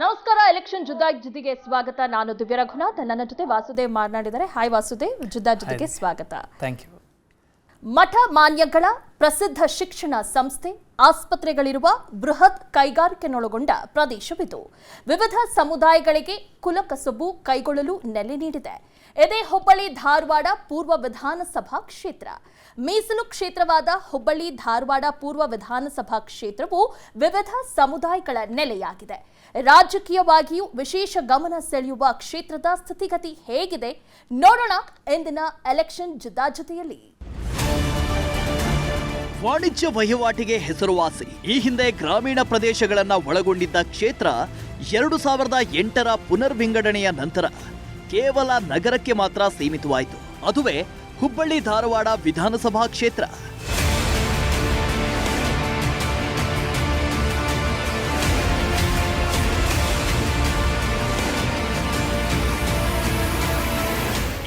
ನಮಸ್ಕಾರ. ಎಲೆಕ್ಷನ್ ಜೊತೆಗೆ ಸ್ವಾಗತ. ನಾನು ದಿವ್ಯ ರಘುನಾಥ್, ನನ್ನ ಜೊತೆ ವಾಸುದೇವ್ ಮಾತನಾಡಿದ್ದಾರೆ. ಹಾಯ್ ವಾಸುದೇವ್, ಜೊತೆಗೆ ಸ್ವಾಗತ. Thank you. ಮಠ ಮಾನ್ಯಗಳ ಪ್ರಸಿದ್ಧ ಶಿಕ್ಷಣ ಸಂಸ್ಥೆ, ಆಸ್ಪತ್ರೆಗಳಿರುವ ಬೃಹತ್ ಕೈಗಾರಿಕೆನೊಳಗೊಂಡ ಪ್ರದೇಶವಿದು. ವಿವಿಧ ಸಮುದಾಯಗಳಿಗೆ ಕುಲಕಸುಬು ಕೈಗೊಳ್ಳಲು ನೆಲೆ ನೀಡಿದೆ. ಇದೇ ಹುಬ್ಬಳ್ಳಿ ಧಾರವಾಡ ಪೂರ್ವ ವಿಧಾನಸಭಾ ಕ್ಷೇತ್ರ. ಮೀಸಲು ಕ್ಷೇತ್ರವಾದ ಹುಬ್ಬಳ್ಳಿ ಧಾರವಾಡ ಪೂರ್ವ ವಿಧಾನಸಭಾ ಕ್ಷೇತ್ರವು ವಿವಿಧ ಸಮುದಾಯಗಳ ನೆಲೆಯಾಗಿದೆ. ರಾಜಕೀಯವಾಗಿಯೂ ವಿಶೇಷ ಗಮನ ಸೆಳೆಯುವ ಕ್ಷೇತ್ರದ ಸ್ಥಿತಿಗತಿ ಹೇಗಿದೆ ನೋಡೋಣ ಇಂದಿನ ಎಲೆಕ್ಷನ್ ಜಿದ್ದಾಜಿದ್ದಿಯಲ್ಲಿ. ವಾಣಿಜ್ಯ ವಹಿವಾಟಿಗೆ ಹೆಸರುವಾಸಿ, ಈ ಹಿಂದೆ ಗ್ರಾಮೀಣ ಪ್ರದೇಶಗಳನ್ನ ಒಳಗೊಂಡಿದ್ದ ಕ್ಷೇತ್ರ 2008ರ ಪುನರ್ವಿಂಗಡಣೆಯ ನಂತರ ಕೇವಲ ನಗರಕ್ಕೆ ಮಾತ್ರ ಸೀಮಿತವಾಯಿತು. ಅದುವೇ ಹುಬ್ಬಳ್ಳಿ ಧಾರವಾಡ ವಿಧಾನಸಭಾ ಕ್ಷೇತ್ರ.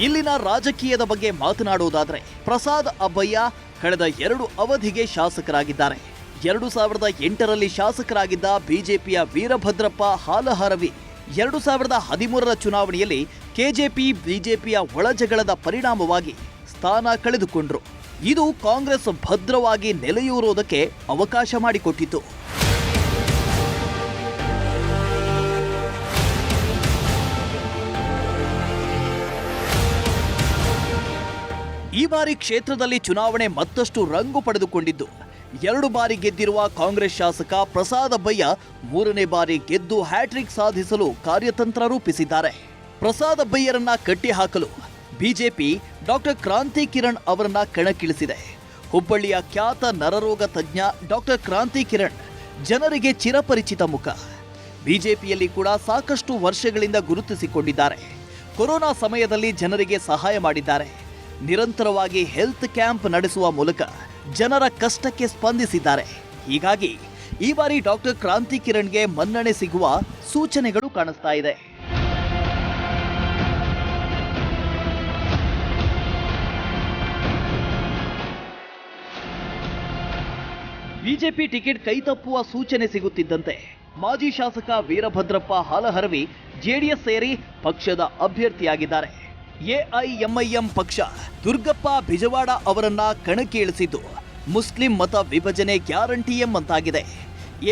ಇಲ್ಲಿನ ರಾಜಕೀಯದ ಬಗ್ಗೆ ಮಾತನಾಡುವುದಾದರೆ, ಪ್ರಸಾದ್ ಅಬ್ಬಯ್ಯ ಕಳೆದ 2 ಅವಧಿಗೆ ಶಾಸಕರಾಗಿದ್ದಾರೆ. 2008ರಲ್ಲಿ ಶಾಸಕರಾಗಿದ್ದ ಬಿಜೆಪಿಯ ವೀರಭದ್ರಪ್ಪ ಹಾಲಹರವಿ 2013ರ ಚುನಾವಣೆಯಲ್ಲಿ ಕೆಜೆಪಿ ಬಿಜೆಪಿಯ ಒಳಜಗಳದ ಪರಿಣಾಮವಾಗಿ ಸ್ಥಾನ ಕಳೆದುಕೊಂಡ್ರು. ಇದು ಕಾಂಗ್ರೆಸ್ ಭದ್ರವಾಗಿ ನೆಲೆಯೂರೋದಕ್ಕೆ ಅವಕಾಶ ಮಾಡಿಕೊಟ್ಟಿತು. ಈ ಬಾರಿ ಕ್ಷೇತ್ರದಲ್ಲಿ ಚುನಾವಣೆ ಮತ್ತಷ್ಟು ರಂಗು ಪಡೆದುಕೊಂಡಿದ್ದು, 2 ಬಾರಿ ಗೆದ್ದಿರುವ ಕಾಂಗ್ರೆಸ್ ಶಾಸಕ ಪ್ರಸಾದ್ ಅಬ್ಬಯ್ಯ 3ನೇ ಬಾರಿ ಗೆದ್ದು ಹ್ಯಾಟ್ರಿಕ್ ಸಾಧಿಸಲು ಕಾರ್ಯತಂತ್ರ ರೂಪಿಸಿದ್ದಾರೆ. ಪ್ರಸಾದ್ ಅಬ್ಬಯ್ಯರನ್ನ ಕಟ್ಟಿಹಾಕಲು ಬಿಜೆಪಿ ಡಾಕ್ಟರ್ ಕ್ರಾಂತಿ ಕಿರಣ್ ಅವರನ್ನ ಕಣಕ್ಕಿಳಿಸಿದೆ. ಹುಬ್ಬಳ್ಳಿಯ ಖ್ಯಾತ ನರರೋಗ ತಜ್ಞ ಡಾಕ್ಟರ್ ಕ್ರಾಂತಿ ಕಿರಣ್ ಜನರಿಗೆ ಚಿರಪರಿಚಿತ ಮುಖ. ಬಿಜೆಪಿಯಲ್ಲಿ ಕೂಡ ಸಾಕಷ್ಟು ವರ್ಷಗಳಿಂದ ಗುರುತಿಸಿಕೊಂಡಿದ್ದಾರೆ. ಕೊರೋನಾ ಸಮಯದಲ್ಲಿ ಜನರಿಗೆ ಸಹಾಯ ಮಾಡಿದ್ದಾರೆ. ನಿರಂತರವಾಗಿ ಹೆಲ್ತ್ ಕ್ಯಾಂಪ್ ನಡೆಸುವ ಮೂಲಕ ಜನರ ಕಷ್ಟಕ್ಕೆ ಸ್ಪಂದಿಸಿದ್ದಾರೆ. ಹೀಗಾಗಿ ಈ ಬಾರಿ ಡಾಕ್ಟರ್ ಕ್ರಾಂತಿ ಕಿರಣ್ಗೆ ಮನ್ನಣೆ ಸಿಗುವ ಸೂಚನೆಗಳು ಕಾಣಿಸ್ತಾ ಇದೆ. ಬಿಜೆಪಿ ಟಿಕೆಟ್ ಕೈತಪ್ಪುವ ಸೂಚನೆ ಸಿಗುತ್ತಿದ್ದಂತೆ ಮಾಜಿ ಶಾಸಕ ವೀರಭದ್ರಪ್ಪ ಹಾಲಹರವಿ ಜೆಡಿಎಸ್ ಸೇರಿ ಪಕ್ಷದ ಅಭ್ಯರ್ಥಿಯಾಗಿದ್ದಾರೆ. ಎಐಎಂಐಎಂ ಪಕ್ಷ ದುರ್ಗಪ್ಪ ಬಿಜವಾಡ ಅವರನ್ನ ಕಣಕ್ಕೆ ಇಳಿಸಿದ್ದು ಮುಸ್ಲಿಂ ಮತ ವಿಭಜನೆ ಗ್ಯಾರಂಟಿ ಎಂಬಂತಾಗಿದೆ.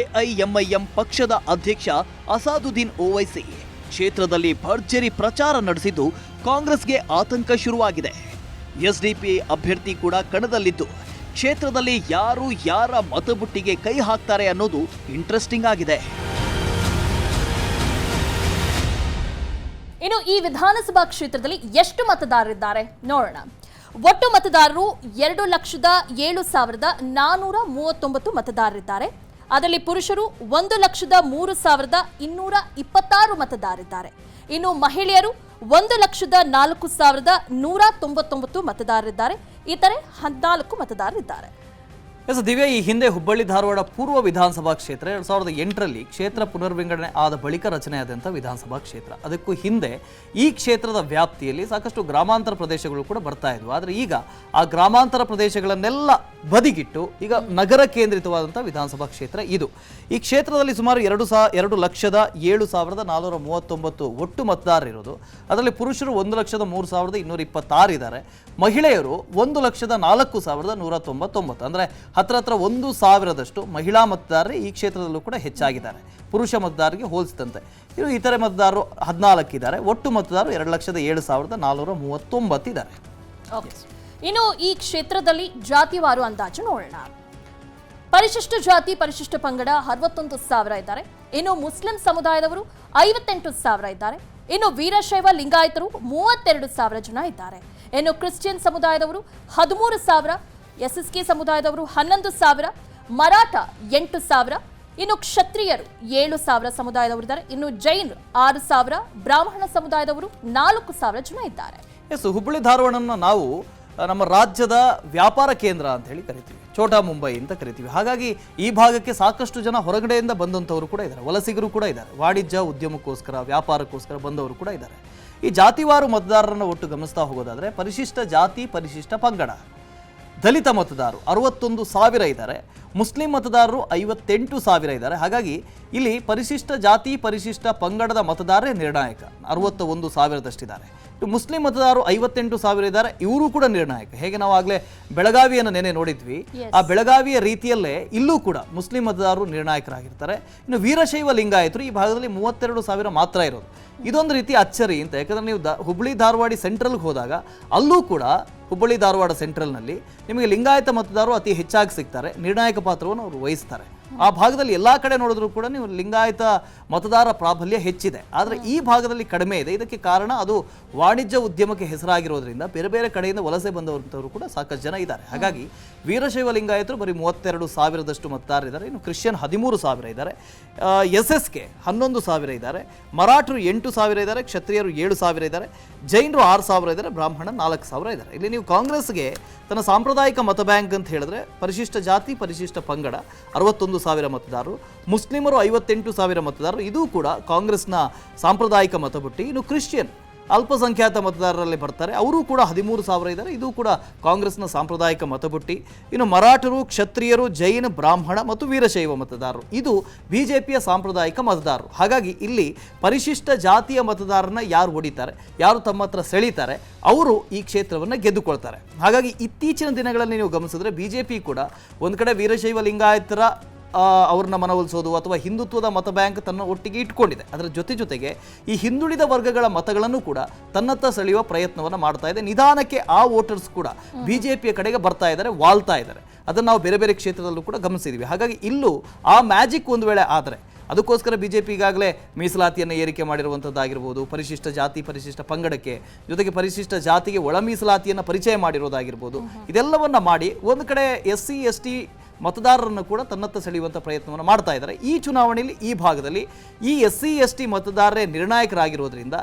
ಎಐಎಂಐಎಂ ಪಕ್ಷದ ಅಧ್ಯಕ್ಷ ಅಸಾದುದ್ದೀನ್ ಓವೈಸಿ ಕ್ಷೇತ್ರದಲ್ಲಿ ಭರ್ಜರಿ ಪ್ರಚಾರ ನಡೆಸಿದ್ದು ಕಾಂಗ್ರೆಸ್ಗೆ ಆತಂಕ ಶುರುವಾಗಿದೆ. ಎಸ್ಡಿಪಿ ಅಭ್ಯರ್ಥಿ ಕೂಡ ಕಣದಲ್ಲಿದ್ದು ಕ್ಷೇತ್ರದಲ್ಲಿ ಯಾರು ಯಾರ ಮತಬುಟ್ಟಿಗೆ ಕೈ ಹಾಕ್ತಾರೆ ಅನ್ನೋದು ಇಂಟ್ರೆಸ್ಟಿಂಗ್ ಆಗಿದೆ. ಇನ್ನು ಈ ವಿಧಾನಸಭಾ ಕ್ಷೇತ್ರದಲ್ಲಿ ಎಷ್ಟು ಮತದಾರರಿದ್ದಾರೆ ನೋಡೋಣ. ಒಟ್ಟು ಮತದಾರರು 2,07,439 ಮತದಾರರಿದ್ದಾರೆ. ಅದರಲ್ಲಿ ಪುರುಷರು 1,03,226 ಮತದಾರರಿದ್ದಾರೆ. ಇನ್ನು ಮಹಿಳೆಯರು 1,04,199 ಮತದಾರರಿದ್ದಾರೆ. ಇತರೆ 14 ಮತದಾರರಿದ್ದಾರೆ. ಎಸ್ ದಿವ್ಯ, ಈ ಹಿಂದೆ ಹುಬ್ಬಳ್ಳಿ ಧಾರವಾಡ ಪೂರ್ವ ವಿಧಾನಸಭಾ ಕ್ಷೇತ್ರ 2008ರಲ್ಲಿ ಕ್ಷೇತ್ರ ಪುನರ್ವಿಂಗಡಣೆ ಆದ ಬಳಿಕ ರಚನೆಯಾದಂಥ ವಿಧಾನಸಭಾ ಕ್ಷೇತ್ರ. ಅದಕ್ಕೂ ಹಿಂದೆ ಈ ಕ್ಷೇತ್ರದ ವ್ಯಾಪ್ತಿಯಲ್ಲಿ ಸಾಕಷ್ಟು ಗ್ರಾಮಾಂತರ ಪ್ರದೇಶಗಳು ಕೂಡ ಬರ್ತಾ ಇದ್ವು. ಆದರೆ ಈಗ ಆ ಗ್ರಾಮಾಂತರ ಪ್ರದೇಶಗಳನ್ನೆಲ್ಲ ಬದಿಗಿಟ್ಟು ಈಗ ನಗರ ಕೇಂದ್ರಿತವಾದಂಥ ವಿಧಾನಸಭಾ ಕ್ಷೇತ್ರ ಇದು. ಈ ಕ್ಷೇತ್ರದಲ್ಲಿ ಸುಮಾರು 2,07,439 ಒಟ್ಟು ಮತದಾರರಿರೋದು. ಅದರಲ್ಲಿ ಪುರುಷರು 1,03,226 ಇದ್ದಾರೆ. ಮಹಿಳೆಯರು 1,04,199. ಅಂದರೆ ಹತ್ರ 1,000ದಷ್ಟು ಮಹಿಳಾ ಮತದಾರರು ಈ ಕ್ಷೇತ್ರದಲ್ಲೂ ಕೂಡ ಹೆಚ್ಚಾಗಿದ್ದಾರೆ ಪುರುಷ ಮತದಾರರಿಗೆ ಹೋಲಿಸಿದಂತೆ. ಇನ್ನು ಇತರೆ ಮತದಾರರು 14 ಇದ್ದಾರೆ. ಒಟ್ಟು ಮತದಾರರು 2,07,439 ಇದ್ದಾರೆ. ಇನ್ನು ಈ ಕ್ಷೇತ್ರದಲ್ಲಿ ಜಾತಿವಾರು ಅಂದಾಜು ನೋಡೋಣ. ಪರಿಶಿಷ್ಟ ಜಾತಿ ಪರಿಶಿಷ್ಟ ಪಂಗಡ 61,000 ಇದ್ದಾರೆ. ಇನ್ನು ಮುಸ್ಲಿಂ ಸಮುದಾಯದವರು 58,000 ಇದ್ದಾರೆ. ಇನ್ನು ವೀರಶೈವ ಲಿಂಗಾಯತರು 32,000 ಜನ ಇದ್ದಾರೆ. ಇನ್ನು ಕ್ರಿಶ್ಚಿಯನ್ ಸಮುದಾಯದವರು 13,000, ಎಸ್ಎಸ್ಕೆ ಸಮುದಾಯದವರು 11,000, ಮರಾಠ 8,000, ಇನ್ನು ಕ್ಷತ್ರಿಯರು 7,000 ಸಮುದಾಯದವರಿದ್ದಾರೆ. ಇನ್ನು ಜೈನ್ 6,000, ಬ್ರಾಹ್ಮಣ ಸಮುದಾಯದವರು 4,000 ಜನ ಇದ್ದಾರೆ. ಎಸ್, ಹುಬ್ಬಳ್ಳಿ ಧಾರವಾಡವನ್ನು ನಾವು ನಮ್ಮ ರಾಜ್ಯದ ವ್ಯಾಪಾರ ಕೇಂದ್ರ ಅಂತ ಹೇಳಿ ಕರಿತೀವಿ, ಛೋಟಾ ಮುಂಬೈ ಅಂತ ಕರಿತೀವಿ. ಹಾಗಾಗಿ ಈ ಭಾಗಕ್ಕೆ ಸಾಕಷ್ಟು ಜನ ಹೊರಗಡೆಯಿಂದ ಬಂದಂಥವರು ಕೂಡ ಇದ್ದಾರೆ, ವಲಸಿಗರು ಕೂಡ ಇದ್ದಾರೆ, ವಾಣಿಜ್ಯ ಉದ್ಯಮಕ್ಕೋಸ್ಕರ ವ್ಯಾಪಾರಕ್ಕೋಸ್ಕರ ಬಂದವರು ಕೂಡ ಇದ್ದಾರೆ. ಈ ಜಾತಿವಾರು ಮತದಾರರನ್ನು ಒಟ್ಟು ಗಮನಿಸ್ತಾ ಹೋಗೋದಾದರೆ ಪರಿಶಿಷ್ಟ ಜಾತಿ ಪರಿಶಿಷ್ಟ ಪಂಗಡ ದಲಿತ ಮತದಾರರು 61,000 ಇದ್ದಾರೆ, ಮುಸ್ಲಿಂ ಮತದಾರರು 58,000 ಇದ್ದಾರೆ. ಹಾಗಾಗಿ ಇಲ್ಲಿ ಪರಿಶಿಷ್ಟ ಜಾತಿ ಪರಿಶಿಷ್ಟ ಪಂಗಡದ ಮತದಾರರೇ ನಿರ್ಣಾಯಕ 61,000ದಷ್ಟಿದ್ದಾರೆ. ಮುಸ್ಲಿಂ ಮತದಾರರು 58,000 ಇದ್ದಾರೆ, ಇವರು ಕೂಡ ನಿರ್ಣಾಯಕ. ಹೇಗೆ ನಾವು ಆಗಲೇ ಬೆಳಗಾವಿಯನ್ನು ನೆನೆ ನೋಡಿದ್ವಿ, ಆ ಬೆಳಗಾವಿಯ ರೀತಿಯಲ್ಲೇ ಇಲ್ಲೂ ಕೂಡ ಮುಸ್ಲಿಂ ಮತದಾರರು ನಿರ್ಣಾಯಕರಾಗಿರ್ತಾರೆ. ಇನ್ನು ವೀರಶೈವ ಲಿಂಗಾಯತರು ಈ ಭಾಗದಲ್ಲಿ 32,000 ಮಾತ್ರ ಇರೋದು. ಇದೊಂದು ರೀತಿ ಅಚ್ಚರಿ ಅಂತ, ಯಾಕಂದ್ರೆ ನೀವು ಹುಬ್ಬಳ್ಳಿ ಧಾರವಾಡ ಸೆಂಟ್ರಲ್ಗೆ ಹೋದಾಗ ಅಲ್ಲೂ ಕೂಡ ಹುಬ್ಬಳ್ಳಿ ಧಾರವಾಡ ಸೆಂಟ್ರಲ್ನಲ್ಲಿ ನಿಮಗೆ ಲಿಂಗಾಯತ ಮತದಾರರು ಅತಿ ಹೆಚ್ಚಾಗಿ ಸಿಗ್ತಾರೆ, ನಿರ್ಣಾಯಕ ಪಾತ್ರವನ್ನು ಅವರು ವಹಿಸ್ತಾರೆ. ಆ ಭಾಗದಲ್ಲಿ ಎಲ್ಲ ಕಡೆ ನೋಡಿದ್ರು ಕೂಡ ನೀವು ಲಿಂಗಾಯತ ಮತದಾರ ಪ್ರಾಬಲ್ಯ ಹೆಚ್ಚಿದೆ, ಆದರೆ ಈ ಭಾಗದಲ್ಲಿ ಕಡಿಮೆ ಇದೆ. ಇದಕ್ಕೆ ಕಾರಣ ಅದು ವಾಣಿಜ್ಯ ಉದ್ಯಮಕ್ಕೆ ಹೆಸರಾಗಿರೋದ್ರಿಂದ ಬೇರೆ ಬೇರೆ ಕಡೆಯಿಂದ ವಲಸೆ ಬಂದವರು ಕೂಡ ಸಾಕಷ್ಟು ಜನ ಇದ್ದಾರೆ. ಹಾಗಾಗಿ ವೀರಶೈವ ಲಿಂಗಾಯತರು ಬರೀ 32,000ದಷ್ಟು ಮತದಾರರಿದ್ದಾರೆ. ಇನ್ನು ಕ್ರಿಶ್ಚಿಯನ್ 13,000 ಇದ್ದಾರೆ, SSK 11,000 ಇದ್ದಾರೆ, ಮರಾಠರು 8,000 ಇದ್ದಾರೆ, ಕ್ಷತ್ರಿಯರು 7,000 ಇದ್ದಾರೆ, ಜೈನರು 6,000 ಇದ್ದಾರೆ, ಬ್ರಾಹ್ಮಣ 4,000 ಇದ್ದಾರೆ. ಇಲ್ಲಿ ನೀವು ಕಾಂಗ್ರೆಸ್ಗೆ ತನ್ನ ಸಾಂಪ್ರದಾಯಿಕ ಮತ ಬ್ಯಾಂಕ್ ಅಂತ ಹೇಳಿದ್ರೆ ಪರಿಶಿಷ್ಟ ಜಾತಿ ಪರಿಶಿಷ್ಟ ಪಂಗಡ 61,000 ಮತದಾರರು, ಮುಸ್ಲಿಮರು 58,000 ಮತದಾರರು, ಇದು ಕೂಡ ಕಾಂಗ್ರೆಸ್ನ ಸಾಂಪ್ರದಾಯಿಕ ಮತಬುಟ್ಟಿ. ಇನ್ನು ಕ್ರಿಶ್ಚಿಯನ್ ಅಲ್ಪಸಂಖ್ಯಾತ ಮತದಾರರಲ್ಲಿ ಬರ್ತಾರೆ, ಅವರು ಕೂಡ 13,000 ಇದ್ದಾರೆ, ಇದು ಕೂಡ ಕಾಂಗ್ರೆಸ್ನ ಸಾಂಪ್ರದಾಯಿಕ ಮತಬುಟ್ಟಿ. ಇನ್ನು ಮರಾಠರು, ಕ್ಷತ್ರಿಯರು, ಜೈನ, ಬ್ರಾಹ್ಮಣ ಮತ್ತು ವೀರಶೈವ ಮತದಾರರು, ಇದು ಬಿಜೆಪಿಯ ಸಾಂಪ್ರದಾಯಿಕ ಮತದಾರರು. ಹಾಗಾಗಿ ಇಲ್ಲಿ ಪರಿಶಿಷ್ಟ ಜಾತಿಯ ಮತದಾರರನ್ನ ಯಾರು ಹೊಡಿತಾರೆ, ಯಾರು ತಮ್ಮ ಹತ್ರ ಸೆಳೀತಾರೆ, ಅವರು ಈ ಕ್ಷೇತ್ರವನ್ನು ಗೆದ್ದುಕೊಳ್ತಾರೆ. ಹಾಗಾಗಿ ಇತ್ತೀಚಿನ ದಿನಗಳಲ್ಲಿ ನೀವು ಗಮನಿಸಿದ್ರೆ ಬಿಜೆಪಿ ಕೂಡ ಒಂದು ಕಡೆ ವೀರಶೈವ ಲಿಂಗಾಯತರ ಅವ್ರನ್ನ ಮನವೊಲಿಸೋದು ಅಥವಾ ಹಿಂದುತ್ವದ ಮತ ಬ್ಯಾಂಕ್ ತನ್ನ ಒಟ್ಟಿಗೆ ಇಟ್ಕೊಂಡಿದೆ. ಅದರ ಜೊತೆಗೆ ಈ ಹಿಂದುಳಿದ ವರ್ಗಗಳ ಮತಗಳನ್ನು ಕೂಡ ತನ್ನತ್ತ ಸೆಳೆಯುವ ಪ್ರಯತ್ನವನ್ನು ಮಾಡ್ತಾ ಇದೆ. ನಿಧಾನಕ್ಕೆ ಆ ವೋಟರ್ಸ್ ಕೂಡ ಬಿಜೆಪಿಯ ಕಡೆಗೆ ಬರ್ತಾ ಇದ್ದಾರೆ, ವಾಲ್ತಾ ಇದ್ದಾರೆ. ಅದನ್ನು ನಾವು ಬೇರೆ ಬೇರೆ ಕ್ಷೇತ್ರದಲ್ಲೂ ಕೂಡ ಗಮನಿಸಿದ್ವಿ. ಹಾಗಾಗಿ ಇಲ್ಲೂ ಆ ಮ್ಯಾಜಿಕ್ ಒಂದು ವೇಳೆ ಆದರೆ ಅದಕ್ಕೋಸ್ಕರ ಬಿಜೆಪಿ ಈಗಾಗಲೇ ಮೀಸಲಾತಿಯನ್ನು ಏರಿಕೆ ಮಾಡಿರುವಂಥದ್ದಾಗಿರ್ಬೋದು, ಪರಿಶಿಷ್ಟ ಜಾತಿ ಪರಿಶಿಷ್ಟ ಪಂಗಡಕ್ಕೆ ಜೊತೆಗೆ ಪರಿಶಿಷ್ಟ ಜಾತಿಗೆ ಒಳ ಮೀಸಲಾತಿಯನ್ನು ಪರಿಚಯ ಮಾಡಿರೋದಾಗಿರ್ಬೋದು, ಇದೆಲ್ಲವನ್ನ ಮಾಡಿ ಒಂದು ಕಡೆ SC ST ಮತದಾರರನ್ನು ಕೂಡ ತನ್ನತ್ತ ಸೆಳೆಯುವಂಥ ಪ್ರಯತ್ನವನ್ನು ಮಾಡ್ತಾ ಇದ್ದಾರೆ. ಈ ಚುನಾವಣೆಯಲ್ಲಿ ಈ ಭಾಗದಲ್ಲಿ ಈ SC ST ಮತದಾರರೇ ನಿರ್ಣಾಯಕರಾಗಿರೋದ್ರಿಂದ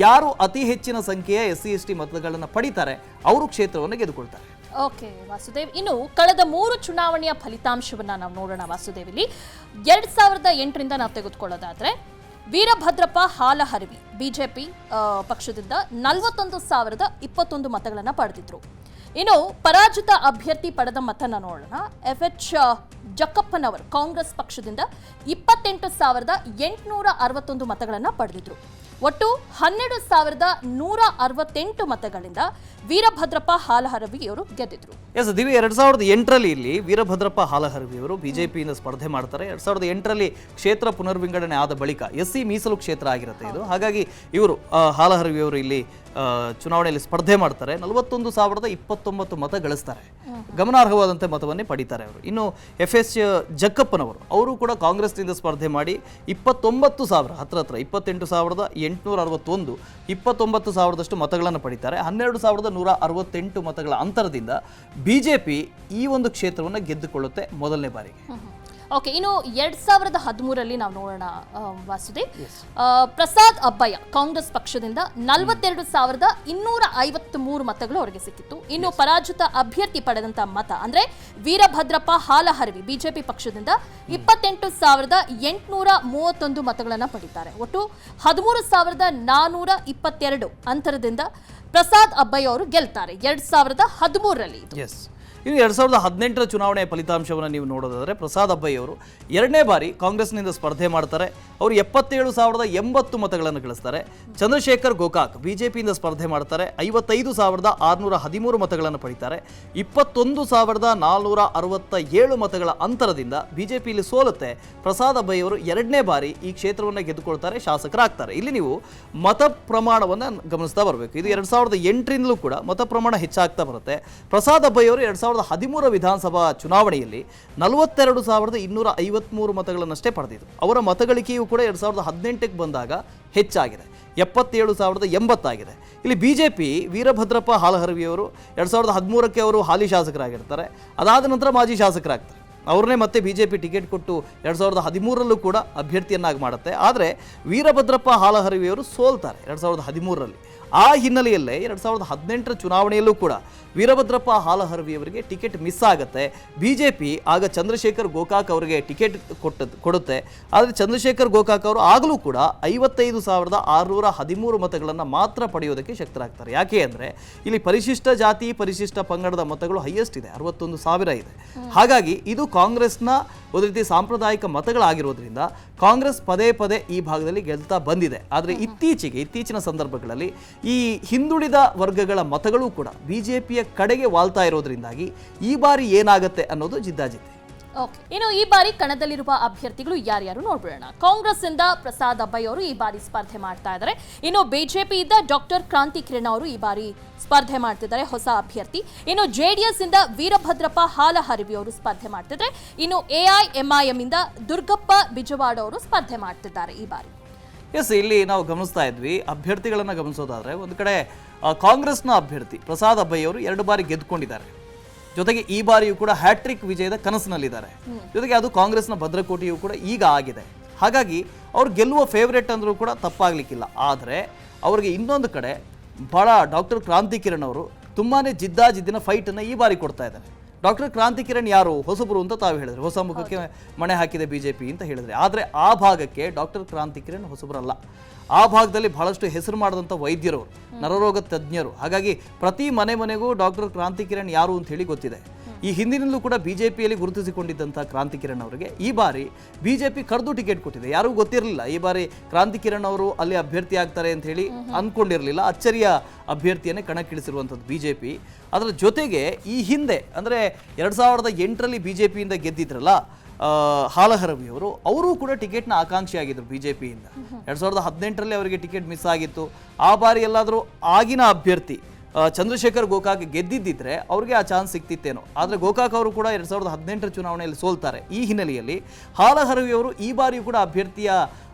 ಯಾರು ಅತಿ ಹೆಚ್ಚಿನ ಸಂಖ್ಯೆಯ SC ST ಮತಗಳನ್ನು ಪಡಿತಾರೆ ಅವರು ಕ್ಷೇತ್ರವನ್ನು ಗೆದ್ದುಕೊಳ್ತಾರೆ. ಓಕೆ ವಾಸುದೇವ್, ಇನ್ನು ಕಳೆದ 3 ಚುನಾವಣೆಯ ಫಲಿತಾಂಶವನ್ನ ನಾವು ನೋಡೋಣ. ವಾಸುದೇವ್, ಇಲ್ಲಿ 2008ರಿಂದ ನಾವು ತೆಗೆದುಕೊಳ್ಳೋದಾದ್ರೆ ವೀರಭದ್ರಪ್ಪ ಹಾಲಹರವಿ ಬಿಜೆಪಿ ಪಕ್ಷದಿಂದ 41,021 ಮತಗಳನ್ನು ಪಡೆದಿದ್ರು. ಇನ್ನು ಪರಾಜಿತ ಅಭ್ಯರ್ಥಿ ಪಡೆದ ಮತನ ನೋಡೋಣ. FH ಜಕ್ಕಪ್ಪನವರು ಕಾಂಗ್ರೆಸ್ ಪಕ್ಷದಿಂದ 28,861 ಮತಗಳನ್ನು ಪಡೆದಿದ್ರು. ಒಟ್ಟು 12,168 ಮತಗಳಿಂದ ವೀರಭದ್ರಪ್ಪ ಹಾಲಹರವಿಯವರು ಗೆದ್ದಿದ್ರು. ಎಸ್ ದಿವಿ, 2008ರಲ್ಲಿ ಇಲ್ಲಿ ವೀರಭದ್ರಪ್ಪ ಹಾಲಹರವಿಯವರು ಬಿಜೆಪಿಯಿಂದ ಸ್ಪರ್ಧೆ ಮಾಡ್ತಾರೆ. 2008ರಲ್ಲಿ ಕ್ಷೇತ್ರ ಪುನರ್ವಿಂಗಡಣೆ ಆದ ಬಳಿಕ SC ಮೀಸಲು ಕ್ಷೇತ್ರ ಆಗಿರುತ್ತೆ ಇದು. ಹಾಗಾಗಿ ಇವರು ಹಾಲಹರವಿಯವರು ಇಲ್ಲಿ ಚುನಾವಣೆಯಲ್ಲಿ ಸ್ಪರ್ಧೆ ಮಾಡ್ತಾರೆ. 41,029 ಮತ ಗಳಿಸ್ತಾರೆ, ಗಮನಾರ್ಹವಾದಂಥ ಮತವನ್ನೇ ಪಡಿತಾರೆ ಅವರು. ಇನ್ನು FH ಜಕ್ಕಪ್ಪನವರು ಅವರು ಕೂಡ ಕಾಂಗ್ರೆಸ್ನಿಂದ ಸ್ಪರ್ಧೆ ಮಾಡಿ 29,000 ಹತ್ರ 28,861 29,000ದಷ್ಟು ಮತಗಳನ್ನು ಪಡಿತಾರೆ. 12,168 ಮತಗಳ ಅಂತರದಿಂದ ಬಿಜೆಪಿ ಈ ಒಂದು ಕ್ಷೇತ್ರವನ್ನು ಗೆದ್ದುಕೊಳ್ಳುತ್ತೆ ಮೊದಲನೇ ಬಾರಿಗೆ. ಓಕೆ, ಇನ್ನು 2013ರಲ್ಲಿ ನಾವು ನೋಡೋಣ ವಾಸುದೇವ್. ಪ್ರಸಾದ್ ಅಬ್ಬಯ್ಯ ಕಾಂಗ್ರೆಸ್ ಪಕ್ಷದಿಂದ 42,253 ಮತಗಳು ಅವರಿಗೆ ಸಿಕ್ಕಿತ್ತು. ಇನ್ನು ಪರಾಜಿತ ಅಭ್ಯರ್ಥಿ ಪಡೆದಂತ ಮತ ಅಂದ್ರೆ ವೀರಭದ್ರಪ್ಪ ಹಾಲಹರವಿ ಬಿಜೆಪಿ ಪಕ್ಷದಿಂದ 28,831 ಮತಗಳನ್ನ ಪಡಿತಾರೆ. ಒಟ್ಟು 13,422 ಅಂತರದಿಂದ ಪ್ರಸಾದ್ ಅಬ್ಬಯ್ಯ ಅವರು ಗೆಲ್ತಾರೆ 2013ರಲ್ಲಿ. ಇನ್ನು 2018ರ ಚುನಾವಣೆಯ ಫಲಿತಾಂಶವನ್ನು ನೀವು ನೋಡೋದಾದರೆ ಪ್ರಸಾದ್ ಅಬ್ಬಯ್ಯ ಅವರು ಎರಡನೇ ಬಾರಿ ಕಾಂಗ್ರೆಸ್ನಿಂದ ಸ್ಪರ್ಧೆ ಮಾಡ್ತಾರೆ. ಅವರು 77,080 ಮತಗಳನ್ನು ಗಳಿಸ್ತಾರೆ. ಚಂದ್ರಶೇಖರ್ ಗೋಕಾಕ್ ಬಿಜೆಪಿಯಿಂದ ಸ್ಪರ್ಧೆ ಮಾಡ್ತಾರೆ, 55,613 ಮತಗಳನ್ನು ಪಡಿತಾರೆ. 21,467 ಮತಗಳ ಅಂತರದಿಂದ ಬಿಜೆಪಿಯಲ್ಲಿ ಸೋಲುತ್ತೆ. ಪ್ರಸಾದ್ ಅಬ್ಬಯ್ಯ ಅವರು ಎರಡನೇ ಬಾರಿ ಈ ಕ್ಷೇತ್ರವನ್ನು ಗೆದ್ದುಕೊಳ್ತಾರೆ, ಶಾಸಕರಾಗ್ತಾರೆ. ಇಲ್ಲಿ ನೀವು ಮತ ಪ್ರಮಾಣವನ್ನು ಗಮನಿಸ್ತಾ ಬರಬೇಕು. ಇದು 2008ರಿಂದಲೂ ಕೂಡ ಮತ ಪ್ರಮಾಣ ಹೆಚ್ಚಾಗ್ತಾ ಬರುತ್ತೆ. ಪ್ರಸಾದ್ ಅಬ್ಬಯ್ಯ ಅವರು 2013 ವಿಧಾನಸಭಾ ಚುನಾವಣೆಯಲ್ಲಿ 42,253 ಮತಗಳನ್ನಷ್ಟೇ ಪಡೆದಿದ್ರು. ಅವರ ಮತಗಳಿಕೆಯೂ ಕೂಡ 2018ಕ್ಕೆ ಬಂದಾಗ ಹೆಚ್ಚಾಗಿದೆ, 77,080 ಆಗಿದೆ. ಇಲ್ಲಿ ಬಿಜೆಪಿ ವೀರಭದ್ರಪ್ಪ ಹಾಲಹರವಿಯವರು 2013ಕ್ಕೆ ಅವರು ಹಾಲಿ ಶಾಸಕರಾಗಿರ್ತಾರೆ, ಅದಾದ ನಂತರ ಮಾಜಿ ಶಾಸಕರಾಗ್ತಾರೆ. ಅವ್ರನ್ನೇ ಮತ್ತೆ BJP ಟಿಕೆಟ್ ಕೊಟ್ಟು 2013ರಲ್ಲೂ ಕೂಡ ಅಭ್ಯರ್ಥಿಯನ್ನಾಗಿ ಮಾಡುತ್ತೆ. ಆದರೆ ವೀರಭದ್ರಪ್ಪ ಹಾಲಹರವಿಯವರು ಸೋಲ್ತಾರೆ 2013ರಲ್ಲಿ. ಆ ಹಿನ್ನೆಲೆಯಲ್ಲೇ 2018ರ ಚುನಾವಣೆಯಲ್ಲೂ ಕೂಡ ವೀರಭದ್ರಪ್ಪ ಹಾಲಹರವಿಯವರಿಗೆ ಟಿಕೆಟ್ ಮಿಸ್ ಆಗುತ್ತೆ. BJP ಆಗ ಚಂದ್ರಶೇಖರ್ ಗೋಕಾಕ್ ಅವರಿಗೆ ಟಿಕೆಟ್ ಕೊಡುತ್ತೆ. ಆದರೆ ಚಂದ್ರಶೇಖರ್ ಗೋಕಾಕ್ ಅವರು ಆಗಲೂ ಕೂಡ 55,613 ಮತಗಳನ್ನು ಮಾತ್ರ ಪಡೆಯೋದಕ್ಕೆ ಶಕ್ತರಾಗ್ತಾರೆ. ಯಾಕೆ ಅಂದರೆ ಇಲ್ಲಿ ಪರಿಶಿಷ್ಟ ಜಾತಿ ಪರಿಶಿಷ್ಟ ಪಂಗಡದ ಮತಗಳು ಹೈಯೆಸ್ಟ್ ಇದೆ, 61,000 ಇದೆ. ಹಾಗಾಗಿ ಇದು ಕಾಂಗ್ರೆಸ್ನ ಒಂದು ರೀತಿ ಸಾಂಪ್ರದಾಯಿಕ ಮತಗಳಾಗಿರೋದ್ರಿಂದ ಕಾಂಗ್ರೆಸ್ ಪದೇ ಪದೇ ಈ ಭಾಗದಲ್ಲಿ ಗೆಲ್ತಾ ಬಂದಿದೆ. ಆದರೆ ಇತ್ತೀಚಿನ ಸಂದರ್ಭಗಳಲ್ಲಿ ಈ ಹಿಂದುಳಿದ ವರ್ಗಗಳ ಮತಗಳು ಕೂಡ BJPಯ ಕಡೆಗೆ ವಾಲ್ತಾ ಇರೋದ್ರಿಂದಾಗಿ ಈ ಬಾರಿ ಏನಾಗುತ್ತೆ ಅನ್ನೋದು ಜಿದ್ದಾಜಿದ್ದಿ. ಓಕೆ, ಇನ್ನು ಈ ಬಾರಿ ಕಣದಲ್ಲಿರುವ ಅಭ್ಯರ್ಥಿಗಳು ಯಾರ್ಯಾರು ನೋಡ್ಬಿಡೋಣ. ಕಾಂಗ್ರೆಸ್ ಇಂದ ಪ್ರಸಾದ್ ಅಬ್ಬಯ್ಯ ಅವರು ಈ ಬಾರಿ ಸ್ಪರ್ಧೆ ಮಾಡ್ತಾ ಇದ್ದಾರೆ. ಇನ್ನು ಬಿಜೆಪಿ ಇಂದ ಡಾಕ್ಟರ್ ಕ್ರಾಂತಿ ಕಿರಣ್ ಅವರು ಈ ಬಾರಿ ಸ್ಪರ್ಧೆ ಮಾಡ್ತಿದ್ದಾರೆ, ಹೊಸ ಅಭ್ಯರ್ಥಿ. ಇನ್ನು JDS ಇಂದ ವೀರಭದ್ರಪ್ಪ ಹಾಲಹರವಿ ಅವರು ಸ್ಪರ್ಧೆ ಮಾಡ್ತಿದ್ದಾರೆ. ಇನ್ನು AIMIM ಇಂದ ದುರ್ಗಪ್ಪ ಬಿಜವಾಡ ಅವರು ಸ್ಪರ್ಧೆ ಮಾಡ್ತಿದ್ದಾರೆ ಈ ಬಾರಿ. ಇಲ್ಲಿ ನಾವು ಗಮನಿಸ್ತಾ ಇದ್ವಿ, ಅಭ್ಯರ್ಥಿಗಳನ್ನು ಗಮನಿಸೋದಾದ್ರೆ ಒಂದು ಕಡೆ ಕಾಂಗ್ರೆಸ್ನ ಅಭ್ಯರ್ಥಿ ಪ್ರಸಾದ್ ಅಬ್ಬಯ್ಯ ಅವರು 2 ಬಾರಿ ಗೆದ್ದುಕೊಂಡಿದ್ದಾರೆ. ಜೊತೆಗೆ ಈ ಬಾರಿಯೂ ಕೂಡ ಹ್ಯಾಟ್ರಿಕ್ ವಿಜಯದ ಕನಸಿನಲ್ಲಿದ್ದಾರೆ. ಜೊತೆಗೆ ಅದು ಕಾಂಗ್ರೆಸ್ನ ಭದ್ರಕೋಟೆಯೂ ಕೂಡ ಈಗ ಆಗಿದೆ. ಹಾಗಾಗಿ ಅವ್ರು ಗೆಲ್ಲುವ ಫೇವರೇಟ್ ಅಂದ್ರೂ ಕೂಡ ತಪ್ಪಾಗ್ಲಿಕ್ಕಿಲ್ಲ. ಆದರೆ ಅವರಿಗೆ ಇನ್ನೊಂದು ಕಡೆ ಬಹಳ ಡಾಕ್ಟರ್ ಕ್ರಾಂತಿ ಕಿರಣ್ ಅವರು ತುಂಬಾನೇ ಜಿದ್ದಾಜಿದ್ದಿನ ಫೈಟನ್ನು ಈ ಬಾರಿ ಕೊಡ್ತಾ ಇದ್ದಾರೆ. ಡಾಕ್ಟರ್ ಕ್ರಾಂತಿ ಕಿರಣ್ ಯಾರು? ಹೊಸಬರು ಅಂತ ತಾವು ಹೇಳಿದ್ರೆ, ಹೊಸ ಮುಖಕ್ಕೆ ಮಣೆ ಹಾಕಿದೆ BJP ಅಂತ ಹೇಳಿದ್ರೆ. ಆದರೆ ಆ ಭಾಗಕ್ಕೆ ಡಾಕ್ಟರ್ ಕ್ರಾಂತಿ ಕಿರಣ್ ಹೊಸಬರಲ್ಲ. ಆ ಭಾಗದಲ್ಲಿ ಬಹಳಷ್ಟು ಹೆಸರು ಮಾಡಿದಂಥ ವೈದ್ಯರು, ನರರೋಗ ತಜ್ಞರು. ಹಾಗಾಗಿ ಪ್ರತಿ ಮನೆಗೂ ಡಾಕ್ಟರ್ ಕ್ರಾಂತಿ ಕಿರಣ್ ಯಾರು ಅಂತ ಹೇಳಿ ಗೊತ್ತಿದೆ. ಈ ಹಿಂದಿನಿಂದಲೂ ಕೂಡ BJPಯಲ್ಲಿ ಗುರುತಿಸಿಕೊಂಡಿದ್ದಂಥ ಕ್ರಾಂತಿ ಕಿರಣ್ ಅವರಿಗೆ ಈ ಬಾರಿ BJP ಕರೆದು ಟಿಕೆಟ್ ಕೊಟ್ಟಿದೆ. ಯಾರಿಗೂ ಗೊತ್ತಿರಲಿಲ್ಲ ಈ ಬಾರಿ ಕ್ರಾಂತಿ ಕಿರಣ್ ಅವರು ಅಲ್ಲಿ ಅಭ್ಯರ್ಥಿ ಆಗ್ತಾರೆ ಅಂತ ಹೇಳಿ ಅಂದ್ಕೊಂಡಿರಲಿಲ್ಲ. ಅಚ್ಚರಿಯ ಅಭ್ಯರ್ಥಿಯನ್ನೇ ಕಣಕ್ಕಿಳಿಸಿರುವಂಥದ್ದು BJP. ಅದರ ಜೊತೆಗೆ ಈ ಹಿಂದೆ ಅಂದರೆ 2008ರಲ್ಲಿ BJPಯಿಂದ ಗೆದ್ದಿದ್ರಲ್ಲ ಹಾಲಹರವಿಯವರು, ಅವರು ಕೂಡ ಟಿಕೆಟ್ನ ಆಕಾಂಕ್ಷಿಯಾಗಿದ್ದರು BJPಯಿಂದ. 2018ರಲ್ಲಿ ಅವರಿಗೆ ಟಿಕೆಟ್ ಮಿಸ್ ಆಗಿತ್ತು. ಆ ಬಾರಿ ಎಲ್ಲಾದರೂ ಆಗಿನ ಅಭ್ಯರ್ಥಿ ಚಂದ್ರಶೇಖರ್ ಗೋಕಾಕ್ ಗೆದ್ದಿದ್ದಿದ್ರೆ ಅವ್ರಿಗೆ ಆ ಚಾನ್ಸ್ ಸಿಕ್ತಿತ್ತೇನೋ. ಆದರೆ ಗೋಕಾಕ್ ಅವರು ಕೂಡ 2018ರ ಚುನಾವಣೆಯಲ್ಲಿ ಸೋಲ್ತಾರೆ. ಈ ಹಿನ್ನೆಲೆಯಲ್ಲಿ ಹಾಲಹರವಿಯವರು ಈ ಬಾರಿಯೂ ಕೂಡ ಅಭ್ಯರ್ಥಿಯ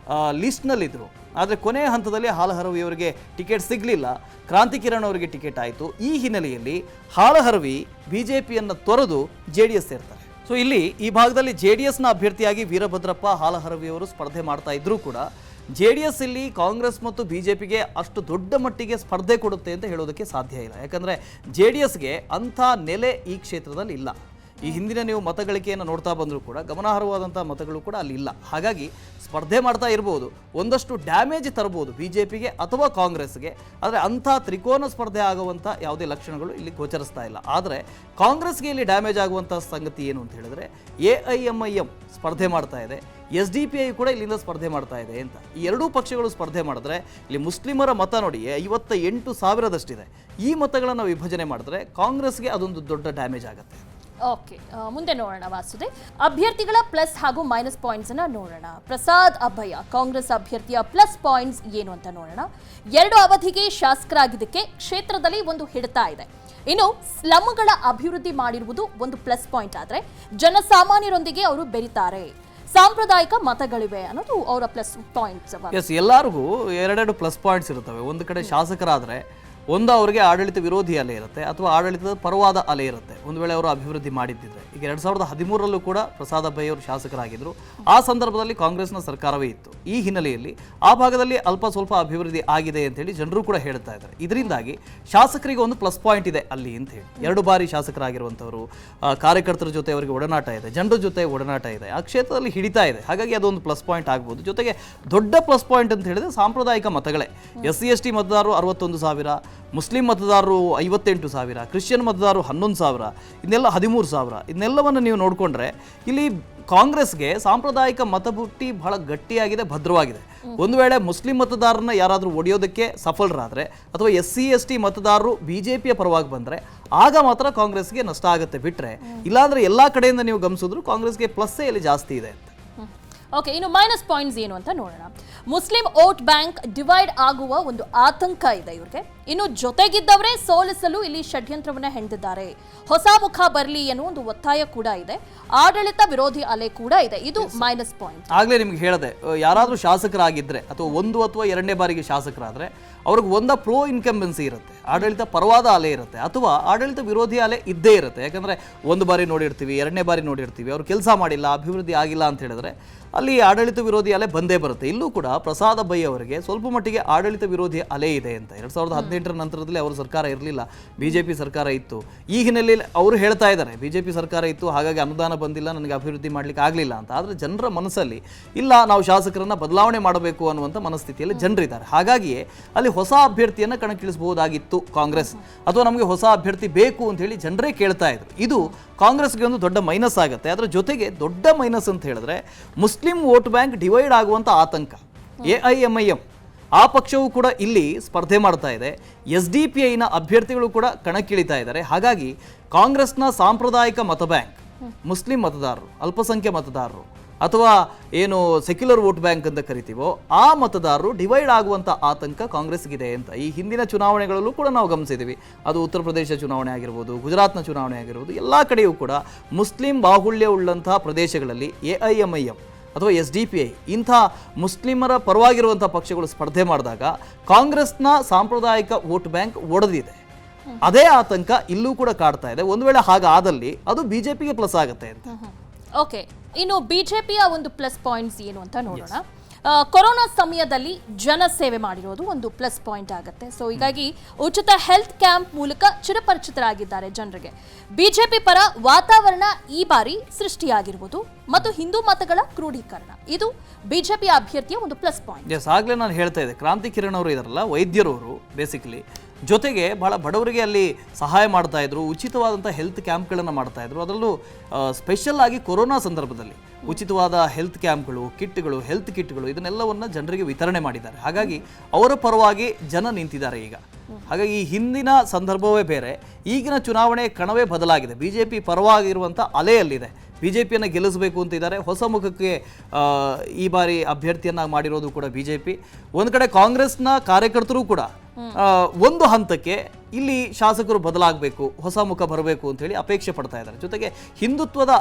ಲಿಸ್ಟ್ನಲ್ಲಿದ್ದರು. ಆದರೆ ಕೊನೆಯ ಹಂತದಲ್ಲಿ ಹಾಲಹರವಿಯವರಿಗೆ ಟಿಕೆಟ್ ಸಿಗಲಿಲ್ಲ, ಕ್ರಾಂತಿ ಕಿರಣ್ ಅವರಿಗೆ ಟಿಕೆಟ್ ಆಯಿತು. ಈ ಹಿನ್ನೆಲೆಯಲ್ಲಿ ಹಾಲಹರವಿ BJPಯನ್ನು ತೊರೆದು JDS ಸೇರ್ತಾರೆ. ಸೊ ಇಲ್ಲಿ ಈ ಭಾಗದಲ್ಲಿ JDSನ ಅಭ್ಯರ್ಥಿಯಾಗಿ ವೀರಭದ್ರಪ್ಪ ಹಾಲಹರವಿಯವರು ಸ್ಪರ್ಧೆ ಮಾಡ್ತಾ ಇದ್ರೂ ಕೂಡ JDS ಇಲ್ಲಿ ಕಾಂಗ್ರೆಸ್ ಮತ್ತು BJPಗೆ ಅಷ್ಟು ದೊಡ್ಡ ಮಟ್ಟಿಗೆ ಸ್ಪರ್ಧೆ ಕೊಡುತ್ತೆ ಅಂತ ಹೇಳೋದಕ್ಕೆ ಸಾಧ್ಯ ಇಲ್ಲ. ಯಾಕಂದರೆ JDSಗೆ ಅಂಥ ನೆಲೆ ಈ ಕ್ಷೇತ್ರದಲ್ಲಿ ಇಲ್ಲ. ಈ ಹಿಂದಿನ ನೀವು ಮತಗಳಿಕೆಯನ್ನು ನೋಡ್ತಾ ಬಂದರೂ ಕೂಡ ಗಮನಾರ್ಹವಾದಂಥ ಮತಗಳು ಕೂಡ ಅಲ್ಲಿ ಇಲ್ಲ. ಹಾಗಾಗಿ ಸ್ಪರ್ಧೆ ಮಾಡ್ತಾ ಇರ್ಬೋದು, ಒಂದಷ್ಟು ಡ್ಯಾಮೇಜ್ ತರ್ಬೋದು BJPಗೆ ಅಥವಾ ಕಾಂಗ್ರೆಸ್ಗೆ. ಆದರೆ ಅಂಥ ತ್ರಿಕೋನ ಸ್ಪರ್ಧೆ ಆಗುವಂಥ ಯಾವುದೇ ಲಕ್ಷಣಗಳು ಇಲ್ಲಿ ಗೋಚರಿಸ್ತಾ ಇಲ್ಲ. ಆದರೆ ಕಾಂಗ್ರೆಸ್ಗೆ ಇಲ್ಲಿ ಡ್ಯಾಮೇಜ್ ಆಗುವಂಥ ಸಂಗತಿ ಏನು ಅಂತ ಹೇಳಿದ್ರೆ AIMIM ಸ್ಪರ್ಧೆ ಮಾಡ್ತಾ ಇದೆ, SDPI ಕೂಡ ಇಲ್ಲಿಂದ ಸ್ಪರ್ಧೆ ಮಾಡ್ತಾ ಇದೆ ಅಂತ. ಈ ಎರಡೂ ಪಕ್ಷಗಳು ಸ್ಪರ್ಧೆ ಮಾಡಿದ್ರೆ ಇಲ್ಲಿ ಮುಸ್ಲಿಮರ ಮತ ನೋಡಿ 58,000ದಷ್ಟಿದೆ. ಈ ಮತಗಳನ್ನು ವಿಭಜನೆ ಮಾಡಿದ್ರೆ ಕಾಂಗ್ರೆಸ್ಗೆ ಅದೊಂದು ದೊಡ್ಡ ಡ್ಯಾಮೇಜ್ ಆಗುತ್ತೆ. ಓಕೆ, ಮುಂದೆ ನೋಡೋಣ ವಾಸುದೇವ್. ಅಭ್ಯರ್ಥಿಗಳ ಪ್ಲಸ್ ಹಾಗೂ ಮೈನಸ್ ಪಾಯಿಂಟ್ಸ್ ಅನ್ನ ನೋಡೋಣ. ಪ್ರಸಾದ್ ಅಬ್ಬಯ್ಯ ಕಾಂಗ್ರೆಸ್ ಅಭ್ಯರ್ಥಿಯ ಪ್ಲಸ್ ಪಾಯಿಂಟ್ಸ್ ಏನು ಅಂತ ನೋಡೋಣ. 2 ಅವಧಿಗೆ ಶಾಸಕರಾಗಿದ್ದಕ್ಕೆ ಕ್ಷೇತ್ರದಲ್ಲಿ ಒಂದು ಹಿಡಿತ ಇದೆ. ಇನ್ನು ಸ್ಲಮ್ಗಳ ಅಭಿವೃದ್ಧಿ ಮಾಡಿರುವುದು ಒಂದು ಪ್ಲಸ್ ಪಾಯಿಂಟ್. ಆದರೆ ಜನಸಾಮಾನ್ಯರೊಂದಿಗೆ ಅವರು ಬೆರೀತಾರೆ, ಸಾಂಪ್ರದಾಯಿಕ ಮತಗಳಿವೆ ಅನ್ನೋದು ಅವರ ಪ್ಲಸ್ ಪಾಯಿಂಟ್ಸ್. ಎಸ್, ಎಲ್ಲರಿಗೂ 2 ಪ್ಲಸ್ ಪಾಯಿಂಟ್ಸ್ ಇರುತ್ತವೆ. ಒಂದು ಕಡೆ ಶಾಸಕರಾದರೆ ಒಂದು ಅವರಿಗೆ ಆಡಳಿತ ವಿರೋಧಿ ಅಲೆ ಇರುತ್ತೆ ಅಥವಾ ಆಡಳಿತದ ಪರವಾದ ಅಲೆ ಇರುತ್ತೆ. ಒಂದು ವೇಳೆ ಅವರು ಅಭಿವೃದ್ಧಿ ಮಾಡಿದ್ದಿದ್ರೆ. ಈಗ 2013ರಲ್ಲೂ ಕೂಡ ಪ್ರಸಾದ್ ಅಬ್ಬಯ್ಯ ಅವರು ಶಾಸಕರಾಗಿದ್ದರು. ಆ ಸಂದರ್ಭದಲ್ಲಿ ಕಾಂಗ್ರೆಸ್ನ ಸರ್ಕಾರವೇ ಇತ್ತು. ಈ ಹಿನ್ನೆಲೆಯಲ್ಲಿ ಆ ಭಾಗದಲ್ಲಿ ಅಲ್ಪ ಸ್ವಲ್ಪ ಅಭಿವೃದ್ಧಿ ಆಗಿದೆ ಅಂತೇಳಿ ಜನರು ಕೂಡ ಹೇಳ್ತಾ ಇದ್ದಾರೆ. ಇದರಿಂದಾಗಿ ಶಾಸಕರಿಗೆ ಒಂದು ಪ್ಲಸ್ ಪಾಯಿಂಟ್ ಇದೆ ಅಲ್ಲಿ ಅಂತ ಹೇಳಿ. 2 ಬಾರಿ ಶಾಸಕರಾಗಿರುವಂಥವರು, ಕಾರ್ಯಕರ್ತರ ಜೊತೆ ಅವರಿಗೆ ಒಡನಾಟ ಇದೆ, ಜನರ ಜೊತೆ ಒಡನಾಟ ಇದೆ, ಆ ಕ್ಷೇತ್ರದಲ್ಲಿ ಹಿಡಿತಾ ಇದೆ. ಹಾಗಾಗಿ ಅದೊಂದು ಪ್ಲಸ್ ಪಾಯಿಂಟ್ ಆಗ್ಬೋದು. ಜೊತೆಗೆ ದೊಡ್ಡ ಪ್ಲಸ್ ಪಾಯಿಂಟ್ ಅಂತ ಹೇಳಿದ್ರೆ ಸಾಂಪ್ರದಾಯಿಕ ಮತಗಳೇ. SC ST ಮತದಾರರು 61,000, ಮುಸ್ಲಿಂ ಮತದಾರರು 58,000, ಕ್ರಿಶ್ಚಿಯನ್ ಮತದಾರರು 11,000, ಇನ್ನೆಲ್ಲ 13,000. ಇದನ್ನೆಲ್ಲವನ್ನು ನೀವು ನೋಡಿಕೊಂಡ್ರೆ ಇಲ್ಲಿ ಕಾಂಗ್ರೆಸ್ಗೆ ಸಾಂಪ್ರದಾಯಿಕ ಮತಬುಟ್ಟಿ ಬಹಳ ಗಟ್ಟಿಯಾಗಿದೆ, ಭದ್ರವಾಗಿದೆ. ಒಂದು ವೇಳೆ ಮುಸ್ಲಿಂ ಮತದಾರರನ್ನ ಯಾರಾದರೂ ಒಡೆಯೋದಕ್ಕೆ ಸಫಲರಾದರೆ ಅಥವಾ SC ST ಮತದಾರರು BJPಯ ಪರವಾಗಿ ಬಂದರೆ ಆಗ ಮಾತ್ರ ಕಾಂಗ್ರೆಸ್ಗೆ ನಷ್ಟ ಆಗುತ್ತೆ. ಬಿಟ್ಟರೆ ಇಲ್ಲಾಂದರೆ ಎಲ್ಲ ಕಡೆಯಿಂದ ನೀವು ಗಮನಿಸಿದ್ರು ಕಾಂಗ್ರೆಸ್ಗೆ ಪ್ಲಸ್ಸೇ ಇಲ್ಲಿ ಜಾಸ್ತಿ ಇದೆ ಅಂತ. ಓಕೆ, ಇನ್ನು ಮೈನಸ್ ಪಾಯಿಂಟ್ಸ್ ಏನು ಅಂತ ನೋಡೋಣ. ಮುಸ್ಲಿಂ ವೋಟ್ ಬ್ಯಾಂಕ್ ಡಿವೈಡ್ ಆಗುವ ಒಂದು ಆತಂಕ ಇದೆ ಇವ್ರಿಗೆ. ಇನ್ನು ಜೊತೆಗಿದ್ದವರೇ ಸೋಲಿಸಲು ಇಲ್ಲಿ ಷಡ್ಯಂತ್ರವನ್ನ ಹೆಣೆದಿದ್ದಾರೆ. ಹೊಸ ಮುಖ ಬರಲಿ ಎನ್ನುವ ಒಂದು ಒತ್ತಾಯ ಕೂಡ ಇದೆ. ಆಡಳಿತ ವಿರೋಧಿ ಅಲೆ ಕೂಡ ಇದೆ. ಇದು ಮೈನಸ್ ಪಾಯಿಂಟ್. ಆಗ್ಲೇ ನಿಮ್ಗೆ ಹೇಳಿದೆ, ಯಾರಾದರೂ ಶಾಸಕರಾಗಿದ್ದರೆ ಅಥವಾ 1 ಅಥವಾ 2ನೇ ಬಾರಿಗೆ ಶಾಸಕರಾದರೆ ಅವ್ರಿಗೆ ಒಂದ ಪ್ರೋ ಇನ್ಕಂಬೆನ್ಸಿ ಇರುತ್ತೆ, ಆಡಳಿತ ಪರವಾದ ಅಲೆ ಇರುತ್ತೆ, ಅಥವಾ ಆಡಳಿತ ವಿರೋಧಿ ಅಲೆ ಇದ್ದೇ ಇರುತ್ತೆ. ಯಾಕಂದರೆ ಒಂದು ಬಾರಿ ನೋಡಿರ್ತೀವಿ, ಎರಡನೇ ಬಾರಿ ನೋಡಿರ್ತೀವಿ, ಅವ್ರು ಕೆಲಸ ಮಾಡಿಲ್ಲ, ಅಭಿವೃದ್ಧಿ ಆಗಿಲ್ಲ ಅಂತ ಹೇಳಿದ್ರೆ ಅಲ್ಲಿ ಆಡಳಿತ ವಿರೋಧಿ ಅಲೆ ಬಂದೇ ಬರುತ್ತೆ. ಇಲ್ಲೂ ಕೂಡ ಪ್ರಸಾದ ಬೈ ಅವರಿಗೆ ಸ್ವಲ್ಪ ಮಟ್ಟಿಗೆ ಆಡಳಿತ ವಿರೋಧಿ ಅಲೆ ಇದೆ ಅಂತ. 2018 ನಂತರದಲ್ಲಿ ಅವರ ಸರ್ಕಾರ ಇರಲಿಲ್ಲ, BJP ಸರ್ಕಾರ ಇತ್ತು. ಈ ಹಿನ್ನೆಲೆಯಲ್ಲಿ ಅವರು ಹೇಳ್ತಾ ಇದ್ದಾರೆ BJP ಸರ್ಕಾರ ಇತ್ತು, ಹಾಗಾಗಿ ಅನುದಾನ ಬಂದಿಲ್ಲ, ನನಗೆ ಅಭಿವೃದ್ಧಿ ಮಾಡಲಿಕ್ಕೆ ಆಗಲಿಲ್ಲ ಅಂತ. ಆದರೆ ಜನರ ಮನಸ್ಸಲ್ಲಿ ಇಲ್ಲ, ನಾವು ಶಾಸಕರನ್ನ ಬದಲಾವಣೆ ಮಾಡಬೇಕು ಅನ್ನುವಂಥ ಮನಸ್ಥಿತಿಯಲ್ಲಿ ಜನರಿದ್ದಾರೆ. ಹಾಗಾಗಿಯೇ ಅಲ್ಲಿ ಹೊಸ ಅಭ್ಯರ್ಥಿಯನ್ನು ಕಣಕ್ಕಿಳಿಸಬಹುದಾಗಿತ್ತು ಕಾಂಗ್ರೆಸ್, ಅಥವಾ ನಮಗೆ ಹೊಸ ಅಭ್ಯರ್ಥಿ ಬೇಕು ಅಂತ ಹೇಳಿ ಜನರೇ ಕೇಳ್ತಾ ಇದ್ರು. ಇದು ಕಾಂಗ್ರೆಸ್ಗೆ ಒಂದು ದೊಡ್ಡ ಮೈನಸ್ ಆಗುತ್ತೆ. ಅದರ ಜೊತೆಗೆ ದೊಡ್ಡ ಮೈನಸ್ ಅಂತ ಹೇಳಿದ್ರೆ ಮುಸ್ಲಿಂ ವೋಟ್ ಬ್ಯಾಂಕ್ ಡಿವೈಡ್ ಆಗುವಂಥ ಆತಂಕ. AIMIM ಆ ಪಕ್ಷವು ಕೂಡ ಇಲ್ಲಿ ಸ್ಪರ್ಧೆ ಮಾಡ್ತಾ ಇದೆ, SDPIನ ಅಭ್ಯರ್ಥಿಗಳು ಕೂಡ ಕಣಕ್ಕಿಳಿತಾ ಇದ್ದಾರೆ. ಹಾಗಾಗಿ ಕಾಂಗ್ರೆಸ್ನ ಸಾಂಪ್ರದಾಯಿಕ ಮತ ಬ್ಯಾಂಕ್, ಮುಸ್ಲಿಂ ಮತದಾರರು, ಅಲ್ಪಸಂಖ್ಯಾತ ಮತದಾರರು, ಅಥವಾ ಏನು ಸೆಕ್ಯುಲರ್ ವೋಟ್ ಬ್ಯಾಂಕ್ ಅಂತ ಕರಿತೀವೋ ಆ ಮತದಾರರು ಡಿವೈಡ್ ಆಗುವಂಥ ಆತಂಕ ಕಾಂಗ್ರೆಸ್ಗಿದೆ ಅಂತ ಈ ಹಿಂದಿನ ಚುನಾವಣೆಗಳಲ್ಲೂ ಕೂಡ ನಾವು ಗಮನಿಸಿದ್ದೀವಿ. ಅದು ಉತ್ತರ ಪ್ರದೇಶ ಚುನಾವಣೆ ಆಗಿರ್ಬೋದು, ಗುಜರಾತ್ನ ಚುನಾವಣೆ ಆಗಿರ್ಬೋದು, ಎಲ್ಲ ಕಡೆಯೂ ಕೂಡ ಮುಸ್ಲಿಂ ಬಾಹುಳ್ಯ ಉಳ್ಳಂತಹ ಪ್ರದೇಶಗಳಲ್ಲಿ AIMIM ಅಥವಾ SDPI ಇಂಥ ಮುಸ್ಲಿಮರ ಪರವಾಗಿರುವಂಥ ಪಕ್ಷಗಳು ಸ್ಪರ್ಧೆ ಮಾಡಿದಾಗ ಕಾಂಗ್ರೆಸ್ನ ಸಾಂಪ್ರದಾಯಿಕ ವೋಟ್ ಬ್ಯಾಂಕ್ ಒಡೆದಿದೆ. ಅದೇ ಆತಂಕ ಇಲ್ಲೂ ಕೂಡ ಕಾಡ್ತಾ ಇದೆ. ಒಂದು ವೇಳೆ ಹಾಗಾದಲ್ಲಿ ಅದು BJPಗೆ ಪ್ಲಸ್ ಆಗುತ್ತೆ ಅಂತ. ಓಕೆ, ಇನ್ನು ಬಿಜೆಪಿಯ ಒಂದು ಪ್ಲಸ್ ಪಾಯಿಂಟ್ಸ್ ಏನು ಅಂತ ನೋಡೋಣ. ಕೊರೋನಾ ಸಮಯದಲ್ಲಿ ಜನ ಸೇವೆ ಮಾಡಿರೋದು ಒಂದು ಪ್ಲಸ್ ಪಾಯಿಂಟ್ ಆಗುತ್ತೆ. ಸೊ ಹೀಗಾಗಿ ಉಚಿತ ಹೆಲ್ತ್ ಕ್ಯಾಂಪ್ ಮೂಲಕ ಚಿರಪರಿಚಿತರಾಗಿದ್ದಾರೆ ಜನರಿಗೆ. ಬಿಜೆಪಿ ಪರ ವಾತಾವರಣ ಈ ಬಾರಿ ಸೃಷ್ಟಿಯಾಗಿರುವುದು ಮತ್ತು ಹಿಂದೂ ಮತಗಳ ಕ್ರೋಢೀಕರಣ, ಇದು ಬಿಜೆಪಿ ಅಭ್ಯರ್ಥಿಯ ಒಂದು ಪ್ಲಸ್ ಪಾಯಿಂಟ್. ಎಸ್, ಆಗಲೇ ನಾನು ಹೇಳ್ತಾ ಇದ್ದೆ, ಕ್ರಾಂತಿ ಕಿರಣ್ ಅವರು ಇದಾರಲ್ಲ, ವೈದ್ಯರವರು ಬೇಸಿಕಲಿ, ಜೊತೆಗೆ ಬಹಳ ಬಡವರಿಗೆ ಅಲ್ಲಿ ಸಹಾಯ ಮಾಡ್ತಾ ಇದ್ರು, ಉಚಿತವಾದಂಥ ಹೆಲ್ತ್ ಕ್ಯಾಂಪ್ಗಳನ್ನು ಮಾಡ್ತಾ ಇದ್ರು. ಅದರಲ್ಲೂ ಸ್ಪೆಷಲ್ ಆಗಿ ಕೊರೋನಾ ಸಂದರ್ಭದಲ್ಲಿ ಉಚಿತವಾದ ಹೆಲ್ತ್ ಕ್ಯಾಂಪ್ಗಳು, ಕಿಟ್ಗಳು, ಹೆಲ್ತ್ ಕಿಟ್ಗಳು ಇದನ್ನೆಲ್ಲವನ್ನು ಜನರಿಗೆ ವಿತರಣೆ ಮಾಡಿದ್ದಾರೆ. ಹಾಗಾಗಿ ಅವರ ಪರವಾಗಿ ಜನ ನಿಂತಿದ್ದಾರೆ ಈಗ. ಹಾಗಾಗಿ ಈ ಹಿಂದಿನ ಸಂದರ್ಭವೇ ಬೇರೆ, ಈಗಿನ ಚುನಾವಣೆ ಕಣವೇ ಬದಲಾಗಿದೆ. BJP ಪರವಾಗಿರುವಂಥ ಅಲೆಯಲ್ಲಿದೆ. BJPಯನ್ನು ಗೆಲ್ಲಿಸಬೇಕು ಅಂತಿದ್ದಾರೆ. ಹೊಸ ಮುಖಕ್ಕೆ ಈ ಬಾರಿ ಅಭ್ಯರ್ಥಿಯನ್ನಾಗಿ ಮಾಡಿರೋದು ಕೂಡ BJP. ಒಂದು ಕಡೆ ಕಾಂಗ್ರೆಸ್ನ ಕಾರ್ಯಕರ್ತರು ಕೂಡ ಒಂದು ಹಂತಕ್ಕೆ ಇಲ್ಲಿ ಶಾಸಕರು ಬದಲಾಗಬೇಕು, ಹೊಸ ಮುಖ ಬರಬೇಕು ಅಂತ ಹೇಳಿ ಅಪೇಕ್ಷೆ ಪಡ್ತಾ ಇದ್ದಾರೆ. ಜೊತೆಗೆ ಹಿಂದುತ್ವದ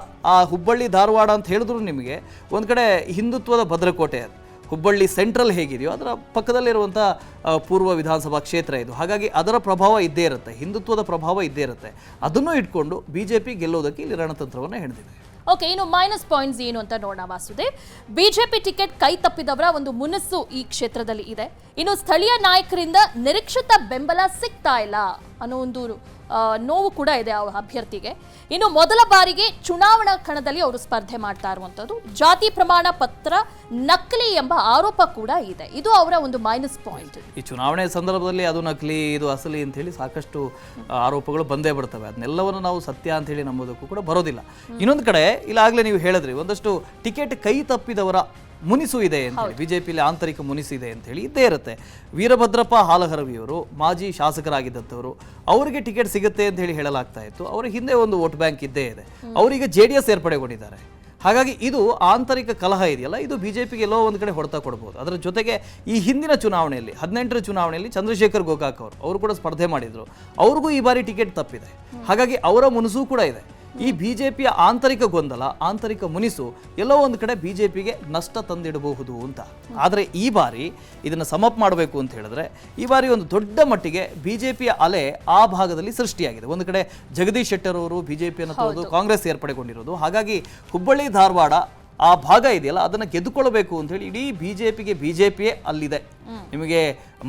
ಹುಬ್ಬಳ್ಳಿ ಧಾರವಾಡ ಅಂತ ಹೇಳಿದ್ರು ನಿಮಗೆ ಒಂದು ಕಡೆ ಹಿಂದುತ್ವದ ಭದ್ರಕೋಟೆ ಅದು. ಹುಬ್ಬಳ್ಳಿ ಸೆಂಟ್ರಲ್ ಹೇಗಿದೆಯೋ ಅದರ ಪಕ್ಕದಲ್ಲಿರುವಂಥ ಪೂರ್ವ ವಿಧಾನಸಭಾ ಕ್ಷೇತ್ರ ಇದು. ಹಾಗಾಗಿ ಅದರ ಪ್ರಭಾವ ಇದ್ದೇ ಇರುತ್ತೆ, ಹಿಂದುತ್ವದ ಪ್ರಭಾವ ಇದ್ದೇ ಇರುತ್ತೆ. ಅದನ್ನು ಇಟ್ಕೊಂಡು BJP ಗೆಲ್ಲೋದಕ್ಕೆ ಇಲ್ಲಿ ರಣತಂತ್ರವನ್ನು ಹೆಣೆದಿದೆ. ಓಕೆ, ಇನ್ನು ಮೈನಸ್ ಪಾಯಿಂಟ್ಸ್ ಏನು ಅಂತ ನೋಡೋಣ ವಾಸುದೇವ್. ಬಿಜೆಪಿ ಟಿಕೆಟ್ ಕೈ ತಪ್ಪಿದವರ ಒಂದು ಮುನಸ್ಸು ಈ ಕ್ಷೇತ್ರದಲ್ಲಿ ಇದೆ. ಇನ್ನು ಸ್ಥಳೀಯ ನಾಯಕರಿಂದ ನಿರೀಕ್ಷಿತ ಬೆಂಬಲ ಸಿಗ್ತಾ ಇಲ್ಲ ಅನ್ನೋ ಒಂದು ನೋವು ಕೂಡ ಇದೆ ಆ ಅಭ್ಯರ್ಥಿಗೆ. ಇನ್ನು ಮೊದಲ ಬಾರಿಗೆ ಚುನಾವಣಾ ಕಣದಲ್ಲಿ ಅವರು ಸ್ಪರ್ಧೆ ಮಾಡ್ತಾ ಇರುವಂಥದ್ದು. ಜಾತಿ ಪ್ರಮಾಣ ಪತ್ರ ನಕಲಿ ಎಂಬ ಆರೋಪ ಕೂಡ ಇದೆ. ಇದು ಅವರ ಒಂದು ಮೈನಸ್ ಪಾಯಿಂಟ್. ಈ ಚುನಾವಣೆ ಸಂದರ್ಭದಲ್ಲಿ ಅದು ನಕಲಿ, ಇದು ಅಸಲಿ ಅಂತ ಹೇಳಿ ಸಾಕಷ್ಟು ಆರೋಪಗಳು ಬಂದೇ ಬರ್ತವೆ. ಅದನ್ನೆಲ್ಲವನ್ನು ನಾವು ಸತ್ಯ ಅಂತ ಹೇಳಿ ನಂಬೋದಕ್ಕೂ ಕೂಡ ಬರೋದಿಲ್ಲ. ಇನ್ನೊಂದು ಕಡೆ ಇಲ್ಲಾಗಲೇ ನೀವು ಹೇಳಿದ್ರಿ, ಒಂದಷ್ಟು ಟಿಕೆಟ್ ಕೈ ತಪ್ಪಿದವರ ಮುನಿಸು ಇದೆ ಅಂತ ಹೇಳಿ, BJPಲಿ ಆಂತರಿಕ ಮುನಿಸು ಇದೆ ಅಂತ ಹೇಳಿ ಇದ್ದೇ ಇರುತ್ತೆ. ವೀರಭದ್ರಪ್ಪ ಹಾಲಹರವಿಯವರು ಮಾಜಿ ಶಾಸಕರಾಗಿದ್ದಂಥವರು, ಅವರಿಗೆ ಟಿಕೆಟ್ ಸಿಗುತ್ತೆ ಅಂತ ಹೇಳಿ ಹೇಳಲಾಗ್ತಾ ಇತ್ತು. ಅವರ ಹಿಂದೆ ಒಂದು ವೋಟ್ ಬ್ಯಾಂಕ್ ಇದ್ದೇ ಇದೆ. ಅವರಿಗೆ JDS ಸೇರ್ಪಡೆಗೊಂಡಿದ್ದಾರೆ. ಹಾಗಾಗಿ ಇದು ಆಂತರಿಕ ಕಲಹ ಇದೆಯಲ್ಲ, ಇದು BJPಗೆ ಎಲ್ಲೋ ಒಂದು ಕಡೆ ಹೊಡೆತ ಕೊಡ್ಬೋದು. ಅದರ ಜೊತೆಗೆ ಈ ಹಿಂದಿನ ಚುನಾವಣೆಯಲ್ಲಿ 18ರ ಚುನಾವಣೆಯಲ್ಲಿ ಚಂದ್ರಶೇಖರ್ ಗೋಕಾಕ್ ಅವರು ಕೂಡ ಸ್ಪರ್ಧೆ ಮಾಡಿದ್ರು. ಅವ್ರಿಗೂ ಈ ಬಾರಿ ಟಿಕೆಟ್ ತಪ್ಪಿದೆ. ಹಾಗಾಗಿ ಅವರ ಮುನಿಸು ಕೂಡ ಇದೆ. ಈ BJPಯ ಆಂತರಿಕ ಗೊಂದಲ, ಆಂತರಿಕ ಮುನಿಸು ಎಲ್ಲೋ ಒಂದು ಕಡೆ BJPಗೆ ನಷ್ಟ ತಂದಿಡಬಹುದು ಅಂತ. ಆದರೆ ಈ ಬಾರಿ ಇದನ್ನು ಸಮಪ್ ಮಾಡಬೇಕು ಅಂತ ಹೇಳಿದ್ರೆ ಈ ಬಾರಿ ಒಂದು ದೊಡ್ಡ ಮಟ್ಟಿಗೆ BJPಯ ಅಲೆ ಆ ಭಾಗದಲ್ಲಿ ಸೃಷ್ಟಿಯಾಗಿದೆ. ಒಂದು ಕಡೆ ಜಗದೀಶ್ ಶೆಟ್ಟರ್ ಅವರು BJPಯನ್ನು ತೊರೆದು ಕಾಂಗ್ರೆಸ್ ಸೇರ್ಪಡೆಗೊಂಡಿರೋದು. ಹಾಗಾಗಿ ಹುಬ್ಬಳ್ಳಿ ಧಾರವಾಡ ಆ ಭಾಗ ಇದೆಯಲ್ಲ ಅದನ್ನು ಗೆದ್ದುಕೊಳ್ಳಬೇಕು ಅಂತ ಹೇಳಿ ಇಡೀ BJPಯೇ ಅಲ್ಲಿದೆ. ನಿಮಗೆ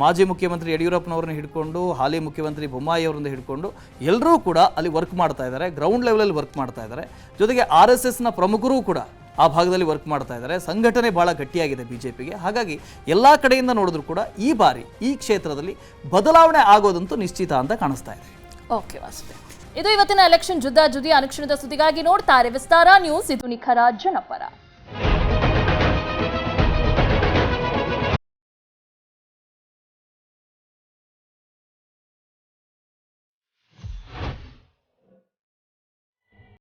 ಮಾಜಿ ಮುಖ್ಯಮಂತ್ರಿ ಯಡಿಯೂರಪ್ಪನವ್ರನ್ನ ಹಿಡ್ಕೊಂಡು ಹಾಲಿ ಮುಖ್ಯಮಂತ್ರಿ ಬೊಮ್ಮಾಯಿ ಅವರನ್ನ ಹಿಡ್ಕೊಂಡು ಎಲ್ಲರೂ ಕೂಡ ಅಲ್ಲಿ ವರ್ಕ್ ಮಾಡ್ತಾ ಇದ್ದಾರೆ, ಗ್ರೌಂಡ್ ಲೆವೆಲಲ್ಲಿ ವರ್ಕ್ ಮಾಡ್ತಾ ಇದ್ದಾರೆ. ಜೊತೆಗೆ RSSನ ಪ್ರಮುಖರು ಕೂಡ ಆ ಭಾಗದಲ್ಲಿ ವರ್ಕ್ ಮಾಡ್ತಾ ಇದ್ದಾರೆ. ಸಂಘಟನೆ ಬಹಳ ಗಟ್ಟಿಯಾಗಿದೆ BJPಗೆ. ಹಾಗಾಗಿ ಎಲ್ಲ ಕಡೆಯಿಂದ ನೋಡಿದ್ರು ಕೂಡ ಈ ಬಾರಿ ಈ ಕ್ಷೇತ್ರದಲ್ಲಿ ಬದಲಾವಣೆ ಆಗೋದಂತೂ ನಿಶ್ಚಿತ ಅಂತ ಕಾಣಿಸ್ತಾ ಇದೆ. ಓಕೆ ವಾಸುದೇವ್, ಇದು ಇವತ್ತಿನ ಎಲೆಕ್ಷನ್ ಜುದ್ದಾಜುದ್ದಿ. ಅನುಕ್ಷಣದ ಸುದ್ದಿಗಾಗಿ ನೋಡ್ತಾರೆ ವಿಸ್ತಾರ ನ್ಯೂಸ್. ಇದು ನಿಖರ ಜನಪರ.